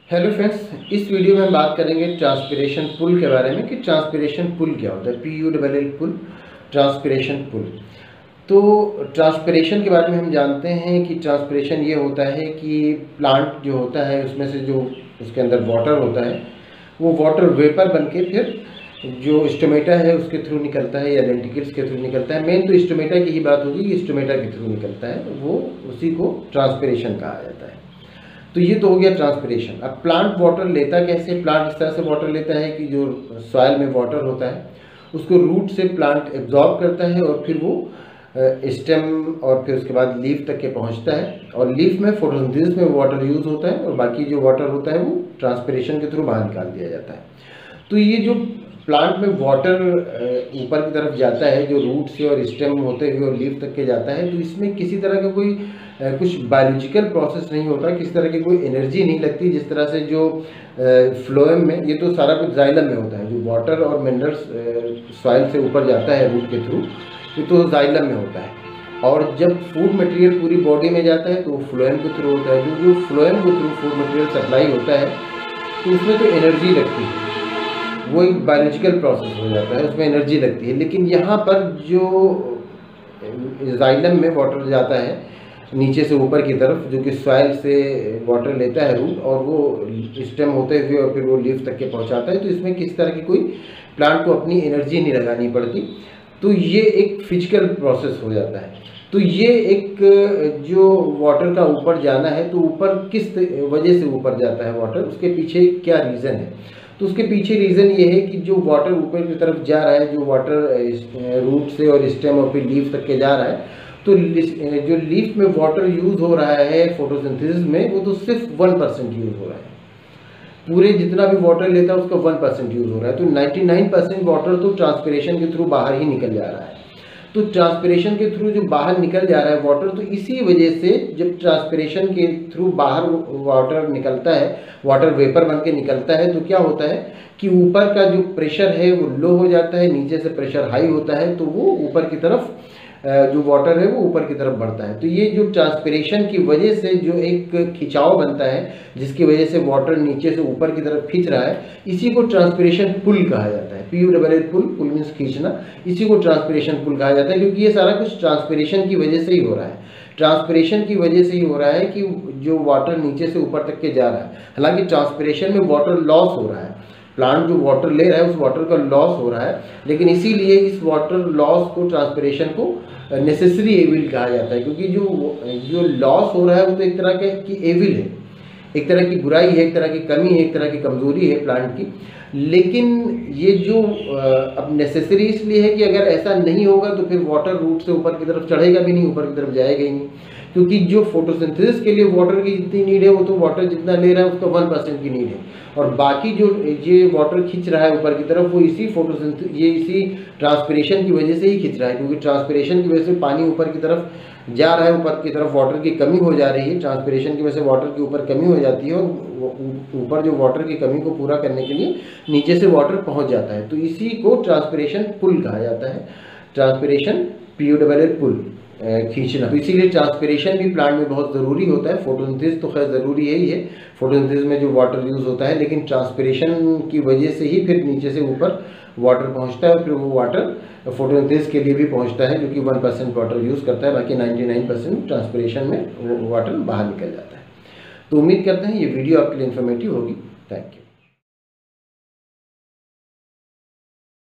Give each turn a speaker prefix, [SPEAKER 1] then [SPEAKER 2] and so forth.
[SPEAKER 1] Hello friends, इस video में हम बात करेंगे ट्रांसपिरेशन पुल के बारे में कि ट्रांसपिरेशन पुल क्या होता है। PULL पुल, ट्रांसपिरेशन पुल। तो ट्रांसपिरेशन के बारे में हम जानते हैं कि ट्रांसपिरेशन ये होता है कि प्लांट जो होता है उसमें से जो उसके अंदर वाटर होता है वो वाटर वेपर बन के फिर जो स्टोमेटा है उसके थ्रू निकलता है या लेंटिकल्स के थ्रू निकलता है। मेन तो स्टोमेटा की ही बात होगी कि स्टोमेटा के थ्रू निकलता है, वो उसी को ट्रांसपिरेशन कहा जाता है। तो ये तो हो गया ट्रांसपिरेशन। अब प्लांट वाटर लेता कैसे? प्लांट इस तरह से वाटर लेता है कि जो सॉइल में वाटर होता है उसको रूट से प्लांट एब्जॉर्ब करता है और फिर वो स्टेम और फिर उसके बाद लीफ तक के पहुंचता है। और लीफ में फोटोसिंथेसिस में वाटर यूज होता है और बाकी जो वाटर होता है वो ट्रांसपिरेशन के थ्रू बाहर निकाल दिया जाता है। तो ये जो प्लांट में वाटर ऊपर की तरफ जाता है जो रूट से और स्टेम होते हुए और लीफ तक के जाता है, तो इसमें किसी तरह का कोई कुछ बायोलॉजिकल प्रोसेस नहीं होता, किसी तरह की कोई एनर्जी नहीं लगती। जिस तरह से जो फ्लोएम में ये तो सारा कुछ जाइलम में होता है, जो वाटर और मिनरल्स सॉइल से ऊपर जाता है रूट के थ्रू, ये तो जाइलम में होता है। और जब फूड मटेरियल पूरी बॉडी में जाता है तो वो फ्लोएम के थ्रू होता है। जो फ्लोएम के थ्रू फूड मटेरियल सप्लाई होता है तो उसमें तो एनर्जी लगती है, वो एक बायोलॉजिकल प्रोसेस हो जाता है, उसमें एनर्जी लगती है। लेकिन यहाँ पर जो जाइलम में वाटर जाता है नीचे से ऊपर की तरफ, जो कि सॉइल से वाटर लेता है रूट और वो स्टेम होते हुए और फिर वो लीफ तक के पहुँचाता है, तो इसमें किसी तरह की कोई प्लांट को अपनी एनर्जी नहीं लगानी पड़ती। तो ये एक फिजिकल प्रोसेस हो जाता है। तो ये एक जो वाटर का ऊपर जाना है, तो ऊपर किस वजह से ऊपर जाता है वाटर, उसके पीछे क्या रीज़न है? तो उसके पीछे रीज़न ये है कि जो वाटर ऊपर की तरफ जा रहा है, जो वाटर रूट से और स्टेम और फिर लीफ तक के जा रहा है, तो जो लीफ में वाटर यूज़ हो रहा है फोटोसिंथेसिस में, वो तो सिर्फ 1% यूज़ हो रहा है। पूरे जितना भी वाटर लेता है उसका 1% यूज़ हो रहा है। तो 99% वाटर तो ट्रांसपिरेशन के थ्रू बाहर ही निकल जा रहा है। तो ट्रांसपिरेशन के थ्रू जो बाहर निकल जा रहा है वाटर, तो इसी वजह से जब ट्रांसपिरेशन के थ्रू बाहर वाटर निकलता है, वाटर वेपर बन के निकलता है, तो क्या होता है कि ऊपर का जो प्रेशर है वो लो हो जाता है, नीचे से प्रेशर हाई होता है, तो वो ऊपर की तरफ जो वाटर है वो ऊपर की तरफ बढ़ता है। तो ये जो ट्रांसपिरेशन की वजह से जो एक खिंचाव बनता है, जिसकी वजह से वाटर नीचे से ऊपर की तरफ खींच रहा है, इसी को ट्रांसपिरेशन पुल कहा जाता है। PULL पुल, पुल मीन्स खींचना, इसी को ट्रांसपिरेशन पुल कहा जाता है, क्योंकि ये सारा कुछ ट्रांसपिरेशन की वजह से ही हो रहा है। ट्रांसपिरेशन की वजह से ही हो रहा है कि जो वाटर नीचे से ऊपर तक के जा रहा है। हालांकि ट्रांसपिरेशन में वाटर लॉस हो रहा है, प्लांट जो वाटर ले रहा है उस वाटर का लॉस हो रहा है, लेकिन इसीलिए इस वाटर लॉस को, ट्रांसपिरेशन को नेसेसरी एविल कहा जाता है। क्योंकि जो लॉस हो रहा है वो तो एक तरह की एविल है, एक तरह की बुराई है, एक तरह की कमी है, एक तरह की कमज़ोरी है प्लांट की। लेकिन ये जो अब नेसेसरी इसलिए है कि अगर ऐसा नहीं होगा तो फिर वाटर रूट से ऊपर की तरफ चढ़ेगा भी नहीं, ऊपर की तरफ जाएगा ही नहीं। क्योंकि जो फोटोसिंथेसिस के लिए वाटर की जितनी नीड है वो तो वाटर जितना ले रहा है उसका 1% की नीड है, और बाकी जो ये वाटर खींच रहा है ऊपर की तरफ वो इसी इसी ट्रांसपिरेशन की वजह से ही खींच रहा है। क्योंकि ट्रांसपिरेशन की वजह से पानी ऊपर की तरफ जा रहा है, ऊपर की तरफ वाटर की कमी हो जा रही है, ट्रांसपिरेशन की वजह से वाटर की ऊपर कमी हो जाती है और ऊपर जो वाटर की कमी को पूरा करने के लिए नीचे से वाटर पहुंच जाता है। तो इसी को ट्रांसपिरेशन पुल कहा जाता है, ट्रांसपिरेशन PULL पुल, खींचना। तो इसीलिए ट्रांसपिरेशन भी प्लांट में बहुत ज़रूरी होता है। फोटोसिंथेसिस तो खैर ज़रूरी है ही है, फोटोसिंथेसिस में जो वाटर यूज़ होता है, लेकिन ट्रांसपिरेशन की वजह से ही फिर नीचे से ऊपर वाटर पहुंचता है और फिर वो वाटर फोटोसिंथेसिस के लिए भी पहुंचता है, जो कि 1% वाटर यूज़ करता है, बाकी 99% ट्रांसपिरेशन में वो वाटर बाहर निकल जाता है। तो उम्मीद करते हैं ये वीडियो आपके लिए इन्फॉर्मेटिव होगी। Thank you.